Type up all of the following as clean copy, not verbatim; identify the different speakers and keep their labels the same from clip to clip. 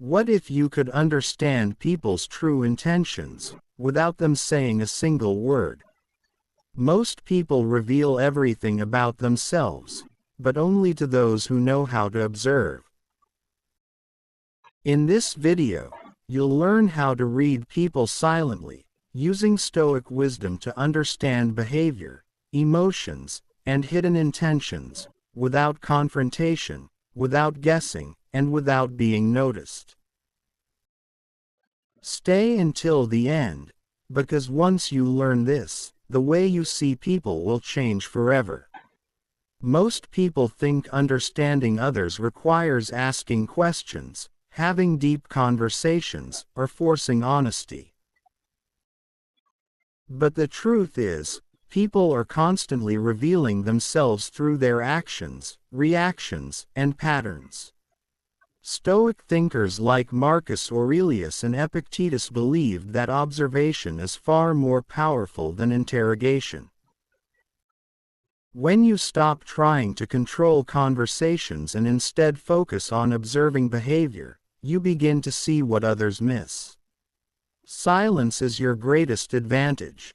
Speaker 1: What if you could understand people's true intentions, without them saying a single word? Most people reveal everything about themselves, but only to those who know how to observe. In this video, you'll learn how to read people silently, using Stoic wisdom to understand behavior, emotions, and hidden intentions, without confrontation, without guessing, and without being noticed. Stay until the end, because once you learn this, the way you see people will change forever. Most people think understanding others requires asking questions, having deep conversations, or forcing honesty. But the truth is, people are constantly revealing themselves through their actions, reactions, and patterns. Stoic thinkers like Marcus Aurelius and Epictetus believed that observation is far more powerful than interrogation. When you stop trying to control conversations and instead focus on observing behavior, you begin to see what others miss. Silence is your greatest advantage.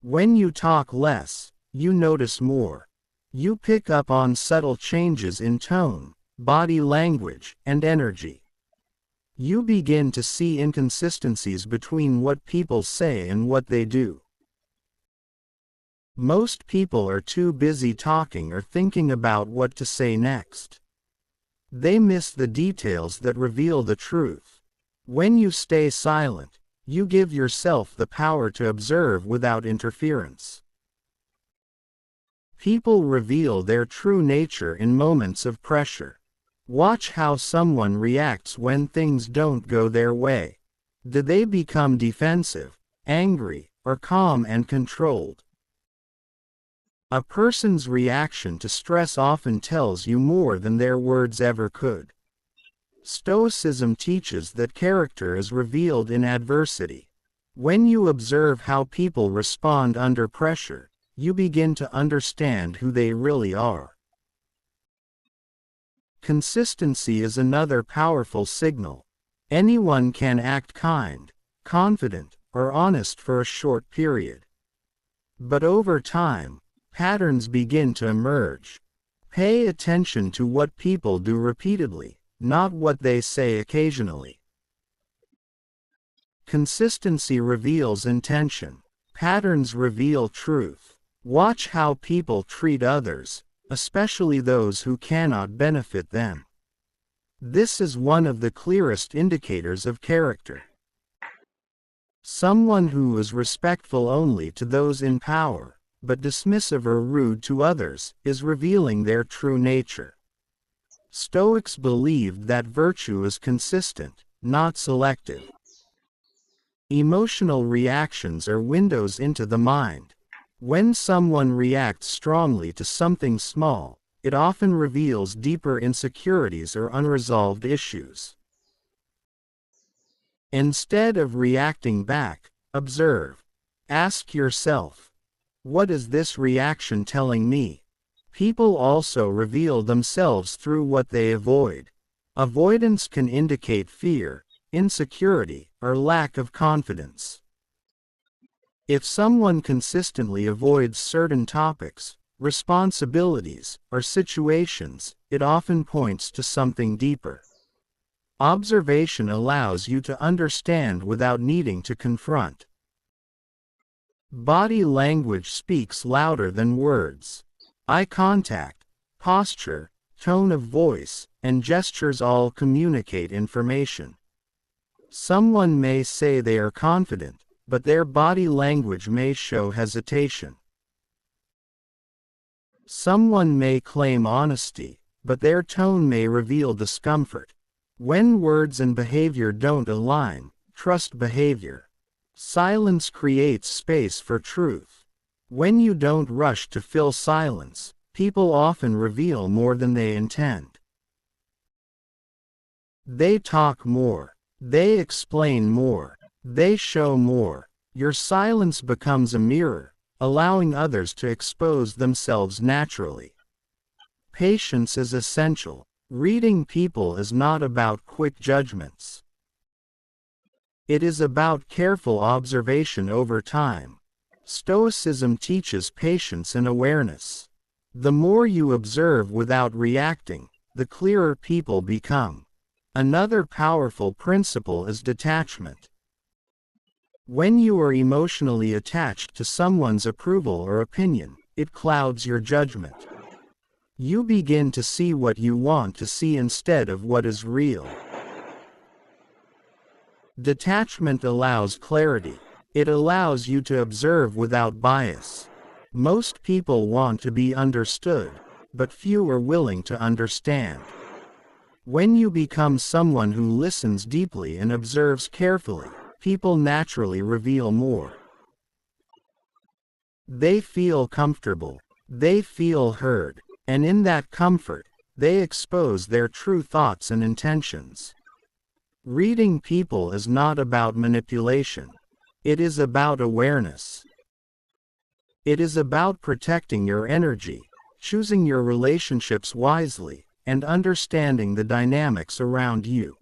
Speaker 1: When you talk less, you notice more. You pick up on subtle changes in tone, body language, and energy. You begin to see inconsistencies between what people say and what they do. Most people are too busy talking or thinking about what to say next. They miss the details that reveal the truth. When you stay silent, you give yourself the power to observe without interference. People reveal their true nature in moments of pressure. Watch how someone reacts when things don't go their way. Do they become defensive, angry, or calm and controlled? A person's reaction to stress often tells you more than their words ever could. Stoicism teaches that character is revealed in adversity. When you observe how people respond under pressure, you begin to understand who they really are. Consistency is another powerful signal. Anyone can act kind, confident, or honest for a short period. But over time, patterns begin to emerge. Pay attention to what people do repeatedly, not what they say occasionally. Consistency reveals intention. Patterns reveal truth. Watch how people treat others, especially those who cannot benefit them. This is one of the clearest indicators of character. Someone who is respectful only to those in power, but dismissive or rude to others, is revealing their true nature. Stoics believed that virtue is consistent, not selective. Emotional reactions are windows into the mind. When someone reacts strongly to something small, it often reveals deeper insecurities or unresolved issues. Instead of reacting back, observe. Ask yourself, what is this reaction telling me? People also reveal themselves through what they avoid. Avoidance can indicate fear, insecurity, or lack of confidence. If someone consistently avoids certain topics, responsibilities, or situations, it often points to something deeper. Observation allows you to understand without needing to confront. Body language speaks louder than words. Eye contact, posture, tone of voice, and gestures all communicate information. Someone may say they are confident, but their body language may show hesitation. Someone may claim honesty, but their tone may reveal discomfort. When words and behavior don't align, trust behavior. Silence creates space for truth. When you don't rush to fill silence, people often reveal more than they intend. They talk more. They explain more. They show more. Your silence becomes a mirror, allowing others to expose themselves naturally. Patience is essential. Reading people is not about quick judgments. It is about careful observation over time. Stoicism teaches patience and awareness. The more you observe without reacting, the clearer people become. Another powerful principle is detachment. When you are emotionally attached to someone's approval or opinion, it clouds your judgment. You begin to see what you want to see instead of what is real. Detachment allows clarity. It allows you to observe without bias. Most people want to be understood, but few are willing to understand. When you become someone who listens deeply and observes carefully, people naturally reveal more. They feel comfortable. They feel heard. And in that comfort, they expose their true thoughts and intentions. Reading people is not about manipulation. It is about awareness. It is about protecting your energy, choosing your relationships wisely, and understanding the dynamics around you.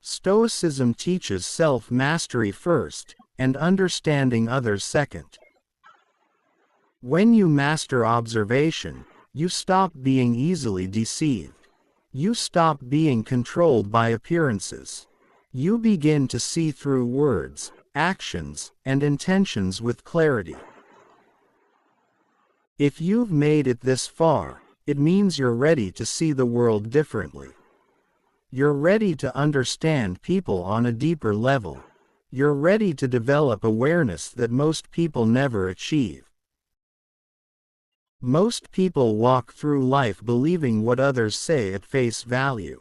Speaker 1: Stoicism teaches self-mastery first, and understanding others second. When you master observation, you stop being easily deceived. You stop being controlled by appearances. You begin to see through words, actions, and intentions with clarity. If you've made it this far, it means you're ready to see the world differently. You're ready to understand people on a deeper level. You're ready to develop awareness that most people never achieve. Most people walk through life believing what others say at face value.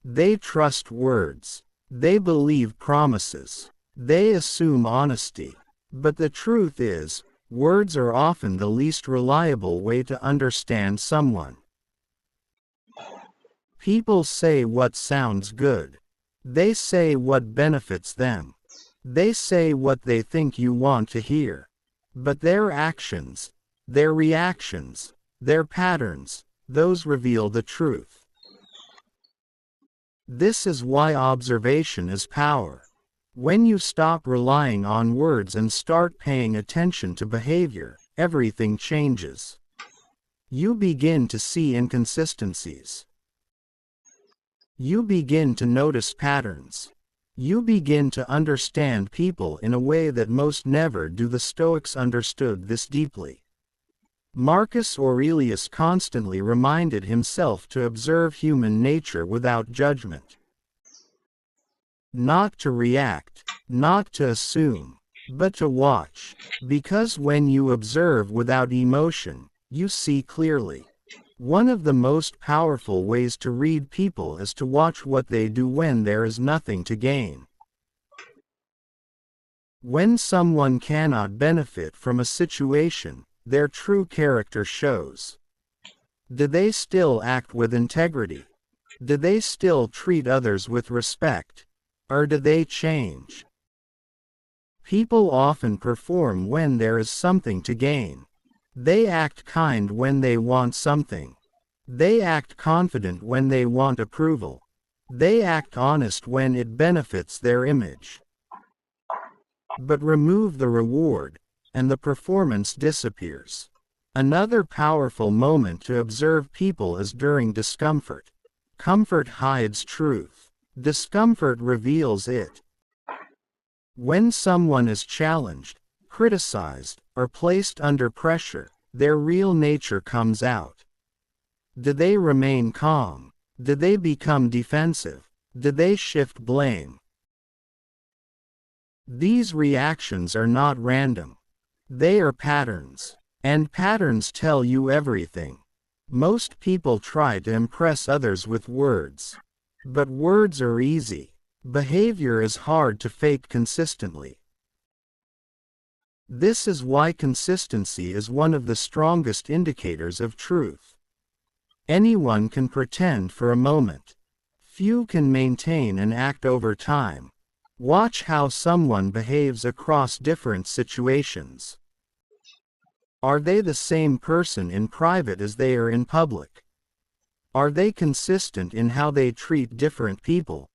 Speaker 1: They trust words. They believe promises. They assume honesty. But the truth is, words are often the least reliable way to understand someone. People say what sounds good. They say what benefits them. They say what they think you want to hear. But their actions, their reactions, their patterns, those reveal the truth. This is why observation is power. When you stop relying on words and start paying attention to behavior, everything changes. You begin to see inconsistencies. You begin to notice patterns. You begin to understand people in a way that most never do. The Stoics understood this deeply. Marcus Aurelius constantly reminded himself to observe human nature without judgment. Not to react, not to assume, but to watch. Because when you observe without emotion, you see clearly. One of the most powerful ways to read people is to watch what they do when there is nothing to gain. When someone cannot benefit from a situation, their true character shows. Do they still act with integrity? Do they still treat others with respect? Or do they change? People often perform when there is something to gain. They act kind when they want something. They act confident when they want approval. They act honest when it benefits their image. But remove the reward, and the performance disappears. Another powerful moment to observe people is during discomfort. Comfort hides truth. Discomfort reveals it. When someone is challenged, criticized, or placed under pressure, their real nature comes out. Do they remain calm? Do they become defensive? Do they shift blame? These reactions are not random. They are patterns. And patterns tell you everything. Most people try to impress others with words. But words are easy. Behavior is hard to fake consistently. This is why consistency is one of the strongest indicators of truth. Anyone can pretend for a moment. Few can maintain and act over time. Watch how someone behaves across different situations. Are they the same person in private as they are in public? Are they consistent in how they treat different people?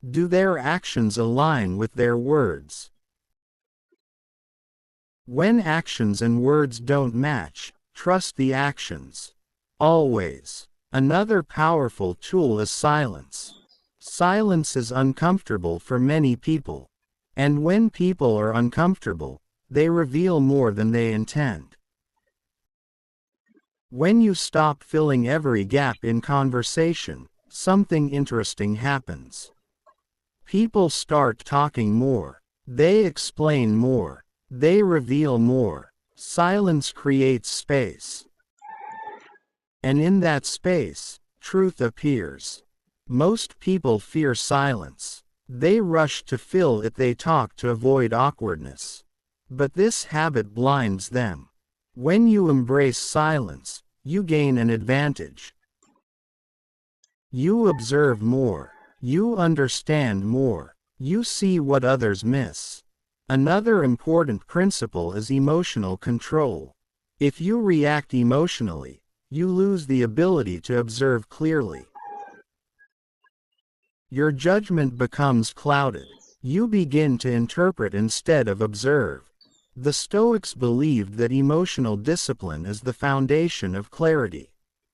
Speaker 1: Do their actions align with their words? When actions and words don't match, trust the actions. Always. Another powerful tool is silence. Silence is uncomfortable for many people. And when people are uncomfortable, they reveal more than they intend. When you stop filling every gap in conversation, something interesting happens. People start talking more. They explain more. They reveal more. Silence creates space. And in that space, truth appears. Most people fear silence. They rush to fill it. They talk to avoid awkwardness. But this habit blinds them. When you embrace silence, you gain an advantage. You observe more. You understand more. You see what others miss. Another important principle is emotional control. If you react emotionally, you lose the ability to observe clearly. Your judgment becomes clouded. You begin to interpret instead of observe. The Stoics believed that emotional discipline is the foundation of clarity.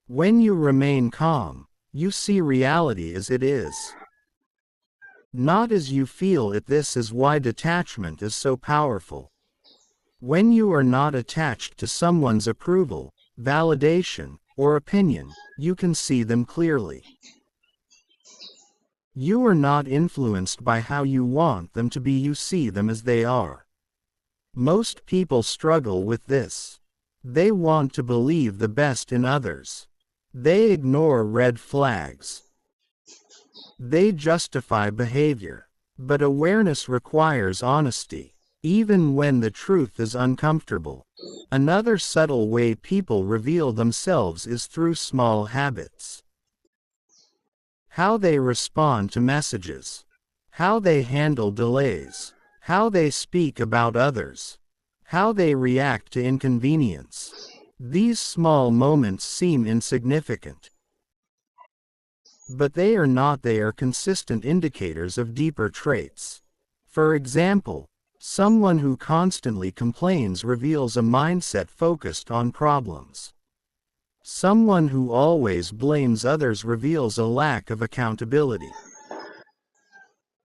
Speaker 1: When you remain calm, you see reality as it is, not as you feel it. This is why detachment is so powerful. When you are not attached to someone's approval, validation, or opinion, you can see them clearly. You are not influenced by how you want them to be. You see them as they are. Most people struggle with this. They want to believe the best in others. They ignore red flags. They justify behavior. But awareness requires honesty, even when the truth is uncomfortable. Another subtle way people reveal themselves is through small habits. How they respond to messages. How they handle delays. How they speak about others. How they react to inconvenience. These small moments seem insignificant. But they are not. They are consistent indicators of deeper traits. For example, someone who constantly complains reveals a mindset focused on problems. Someone who always blames others reveals a lack of accountability.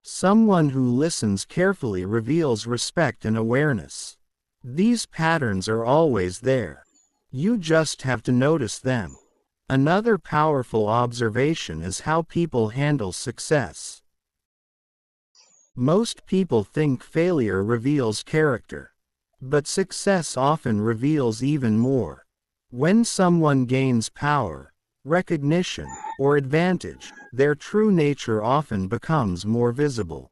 Speaker 1: Someone who listens carefully reveals respect and awareness. These patterns are always there. You just have to notice them. Another powerful observation is how people handle success. Most people think failure reveals character. But success often reveals even more. When someone gains power, recognition, or advantage, their true nature often becomes more visible.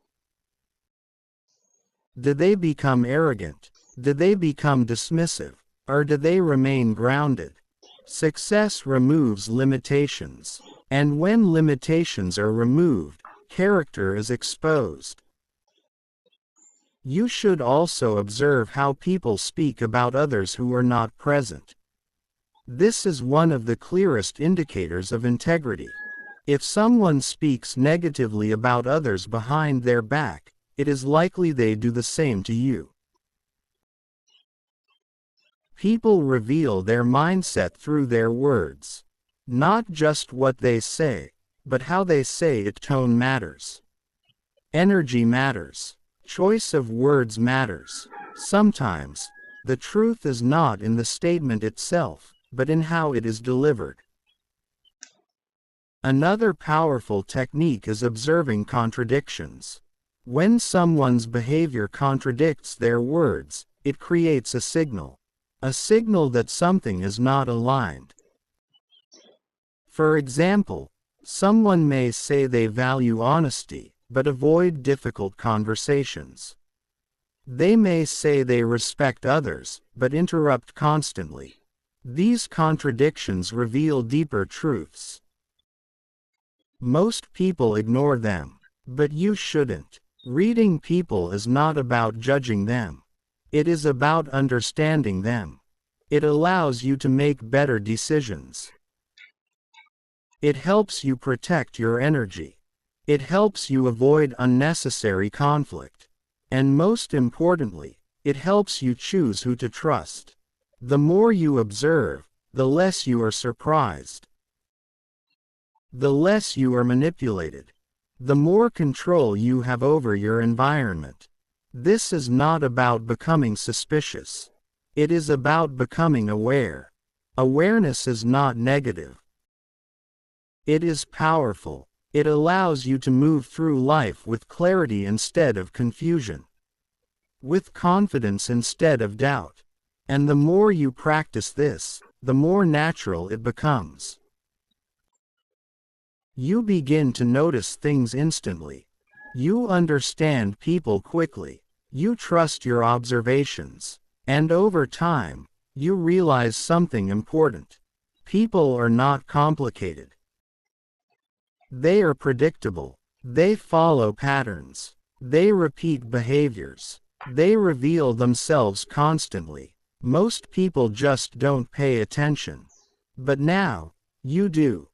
Speaker 1: Do they become arrogant? Do they become dismissive? Or do they remain grounded? Success removes limitations. And when limitations are removed, character is exposed. You should also observe how people speak about others who are not present. This is one of the clearest indicators of integrity. If someone speaks negatively about others behind their back, it is likely they do the same to you. People reveal their mindset through their words. Not just what they say, but how they say it. Tone matters. Energy matters. Choice of words matters. Sometimes, the truth is not in the statement itself, but in how it is delivered. Another powerful technique is observing contradictions. When someone's behavior contradicts their words, it creates a signal. A signal that something is not aligned. For example, someone may say they value honesty, but avoid difficult conversations. They may say they respect others, but interrupt constantly. These contradictions reveal deeper truths. Most people ignore them, but you shouldn't. Reading people is not about judging them. It is about understanding them. It allows you to make better decisions. It helps you protect your energy. It helps you avoid unnecessary conflict. And most importantly, it helps you choose who to trust. The more you observe, the less you are surprised. The less you are manipulated. The more control you have over your environment. This is not about becoming suspicious. It is about becoming aware. Awareness is not negative. It is powerful. It allows you to move through life with clarity instead of confusion, with confidence instead of doubt. And the more you practice this, the more natural it becomes. You begin to notice things instantly. You understand people quickly. You trust your observations. And over time, you realize something important. People are not complicated. They are predictable. They follow patterns. They repeat behaviors. They reveal themselves constantly. Most people just don't pay attention. But now, you do.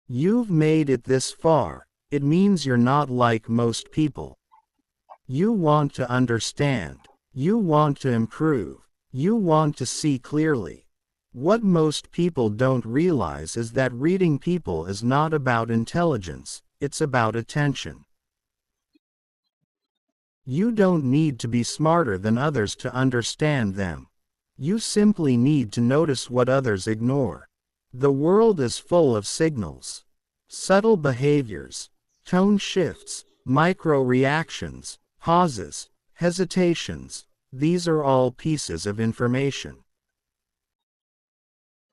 Speaker 1: You've made it this far. It means you're not like most people. You want to understand. You want to improve. You want to see clearly. What most people don't realize is that reading people is not about intelligence, it's about attention. You don't need to be smarter than others to understand them. You simply need to notice what others ignore. The world is full of signals. Subtle behaviors, tone shifts, micro-reactions, pauses, hesitations. These are all pieces of information.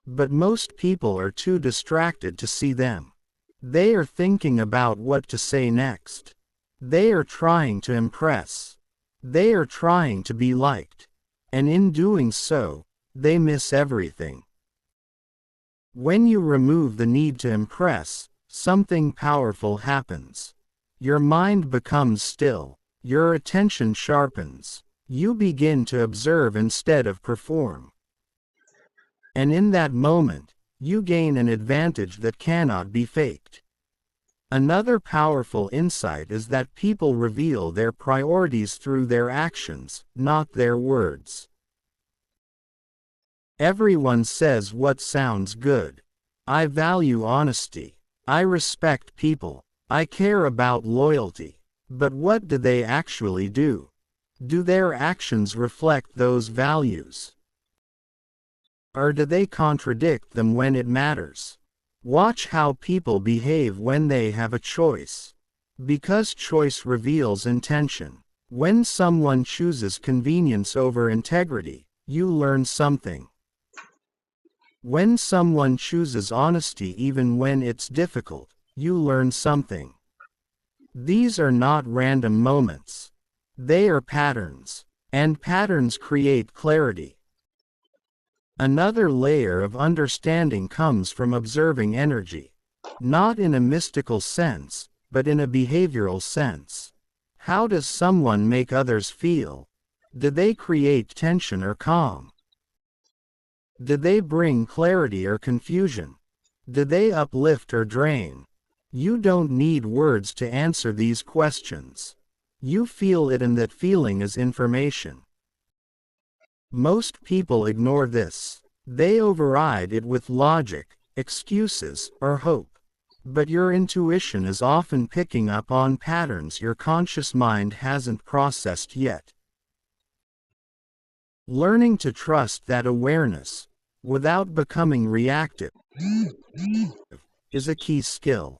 Speaker 1: But most people are too distracted to see them. They are thinking about what to say next. They are trying to impress. They are trying to be liked. And in doing so, they miss everything. When you remove the need to impress, something powerful happens. Your mind becomes still. Your attention sharpens. You begin to observe instead of perform. And in that moment, you gain an advantage that cannot be faked. Another powerful insight is that people reveal their priorities through their actions, not their words. Everyone says what sounds good. I value honesty. I respect people. I care about loyalty. But what do they actually do? Do their actions reflect those values? Or do they contradict them when it matters? Watch how people behave when they have a choice. Because choice reveals intention. When someone chooses convenience over integrity, you learn something. When someone chooses honesty even when it's difficult, you learn something. These are not random moments. They are patterns. And patterns create clarity. Another layer of understanding comes from observing energy. Not in a mystical sense, but in a behavioral sense. How does someone make others feel? Do they create tension or calm? Do they bring clarity or confusion? Do they uplift or drain? You don't need words to answer these questions. You feel it, and that feeling is information. Most people ignore this. They override it with logic, excuses, or hope. But your intuition is often picking up on patterns your conscious mind hasn't processed yet. Learning to trust that awareness, without becoming reactive, is a key skill.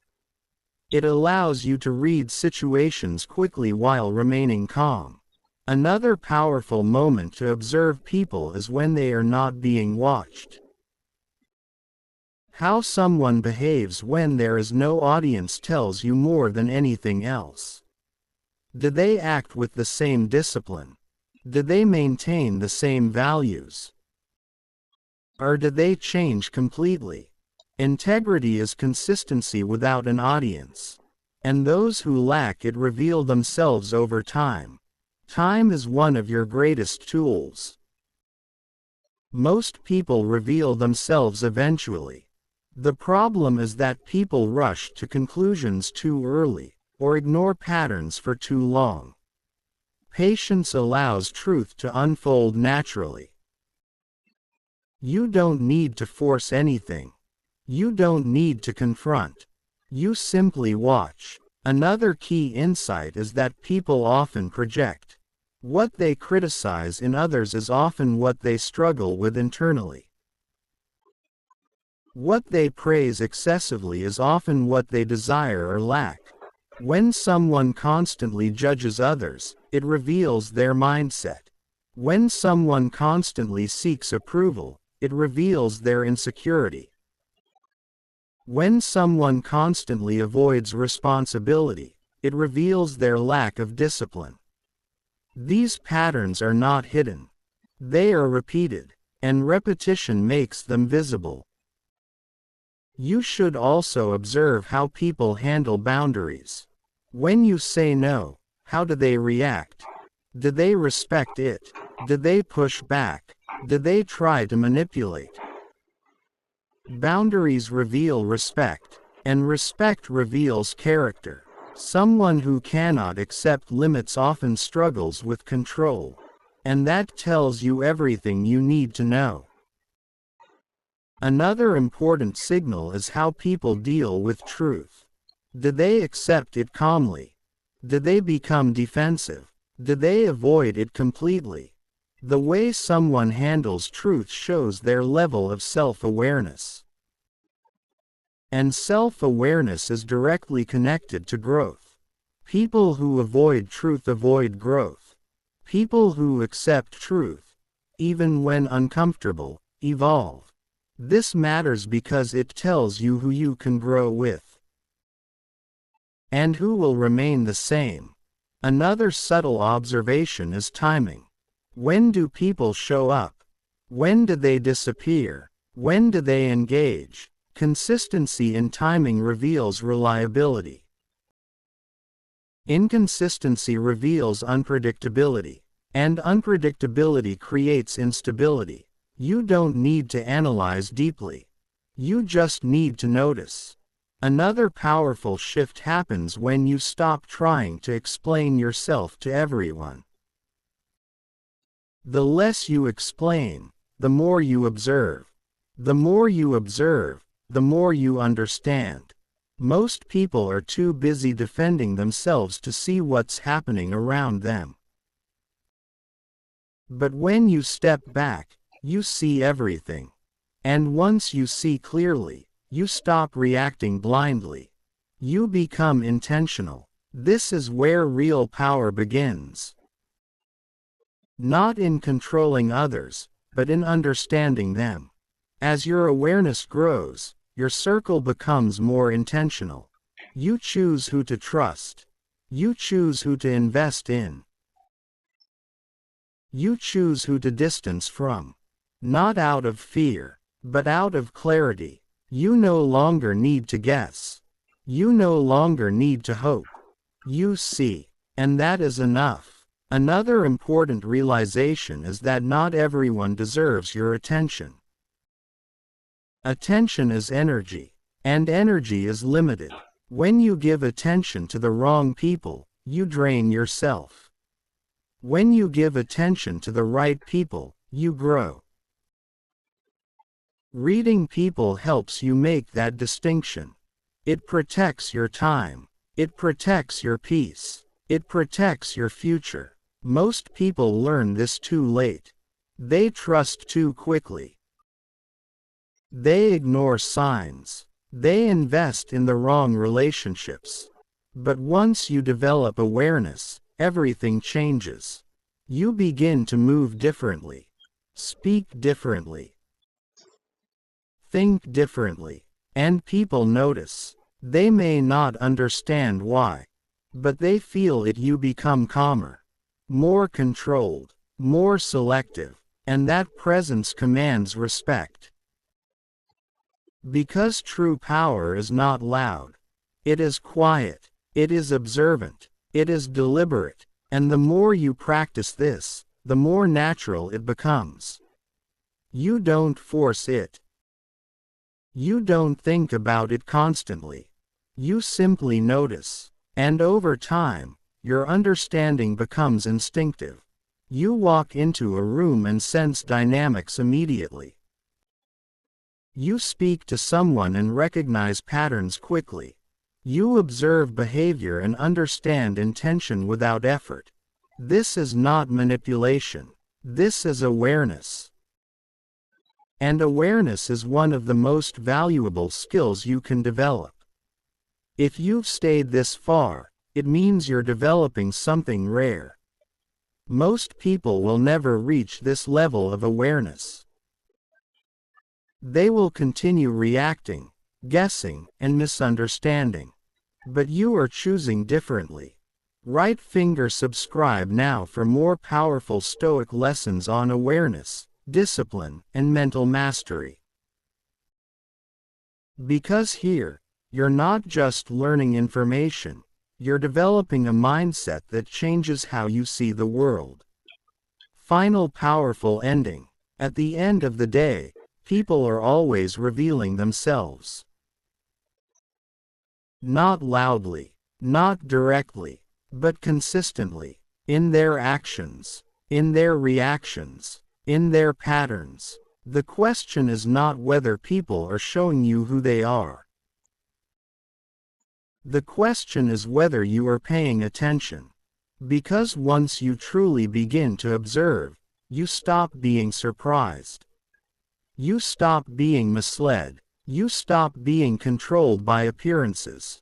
Speaker 1: It allows you to read situations quickly while remaining calm. Another powerful moment to observe people is when they are not being watched. How someone behaves when there is no audience tells you more than anything else. Do they act with the same discipline? Do they maintain the same values? Or do they change completely? Integrity is consistency without an audience. And those who lack it reveal themselves over time. Time is one of your greatest tools. Most people reveal themselves eventually. The problem is that people rush to conclusions too early, or ignore patterns for too long. Patience allows truth to unfold naturally. You don't need to force anything. You don't need to confront. You simply watch. Another key insight is that people often project. What they criticize in others is often what they struggle with internally. What they praise excessively is often what they desire or lack. When someone constantly judges others, it reveals their mindset. When someone constantly seeks approval, it reveals their insecurity. When someone constantly avoids responsibility, it reveals their lack of discipline. These patterns are not hidden. They are repeated, and repetition makes them visible. You should also observe how people handle boundaries. When you say no, how do they react? Do they respect it? Do they push back? Do they try to manipulate? Boundaries reveal respect, and respect reveals character. Someone who cannot accept limits often struggles with control, and that tells you everything you need to know. Another important signal is how people deal with truth. Do they accept it calmly? Do they become defensive? Do they avoid it completely? The way someone handles truth shows their level of self-awareness. And self-awareness is directly connected to growth. People who avoid truth avoid growth. People who accept truth, even when uncomfortable, evolve. This matters because it tells you who you can grow with, and who will remain the same. Another subtle observation is timing. When do people show up? When do they disappear? When do they engage? Consistency in timing reveals reliability. Inconsistency reveals unpredictability, and unpredictability creates instability. You don't need to analyze deeply. You just need to notice. Another powerful shift happens when you stop trying to explain yourself to everyone. The less you explain, the more you observe. The more you observe, the more you understand. Most people are too busy defending themselves to see what's happening around them. But when you step back, you see everything. And once you see clearly, you stop reacting blindly. You become intentional. This is where real power begins. Not in controlling others, but in understanding them. As your awareness grows, your circle becomes more intentional. You choose who to trust. You choose who to invest in. You choose who to distance from. Not out of fear, but out of clarity. You no longer need to guess. You no longer need to hope. You see, and that is enough. Another important realization is that not everyone deserves your attention. Attention is energy, and energy is limited. When you give attention to the wrong people, you drain yourself. When you give attention to the right people, you grow. Reading people helps you make that distinction. It protects your time. It protects your peace. It protects your future. Most people learn this too late. They trust too quickly. They ignore signs. They invest in the wrong relationships. But once you develop awareness, everything changes. You begin to move differently, speak differently, think differently, and people notice. They may not understand why, but they feel it. You become calmer, more controlled, more selective, and that presence commands respect. Because true power is not loud. It is quiet. It is observant. It is deliberate. And the more you practice this, the more natural it becomes. You don't force it. You don't think about it constantly. You simply notice. And over time, your understanding becomes instinctive. You walk into a room and sense dynamics immediately. You speak to someone and recognize patterns quickly. You observe behavior and understand intention without effort. This is not manipulation. This is awareness. And awareness is one of the most valuable skills you can develop. If you've stayed this far, it means you're developing something rare. Most people will never reach this level of awareness. They will continue reacting, guessing, and misunderstanding. But you are choosing differently. Right finger subscribe now for more powerful Stoic lessons on awareness, discipline, and mental mastery. Because here, you're not just learning information, you're developing a mindset that changes how you see the world. Final powerful ending. At the end of the day, people are always revealing themselves. Not loudly, not directly, but consistently, in their actions, in their reactions, in their patterns. The question is not whether people are showing you who they are. The question is whether you are paying attention. Because once you truly begin to observe, you stop being surprised. You stop being misled. You stop being controlled by appearances.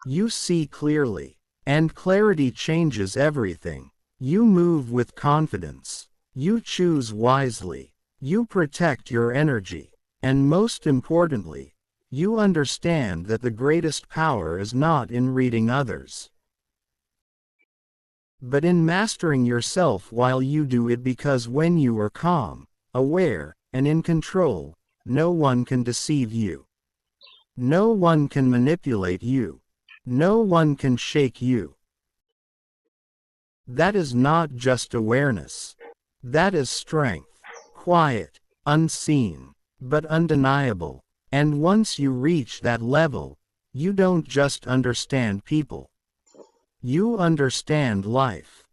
Speaker 1: You see clearly, and clarity changes everything. You move with confidence. You choose wisely. You protect your energy. And most importantly, you understand that the greatest power is not in reading others, but in mastering yourself while you do it, because when you are calm, aware, and in control, no one can deceive you. No one can manipulate you. No one can shake you. That is not just awareness. That is strength. Quiet, unseen, but undeniable. And once you reach that level, you don't just understand people. You understand life.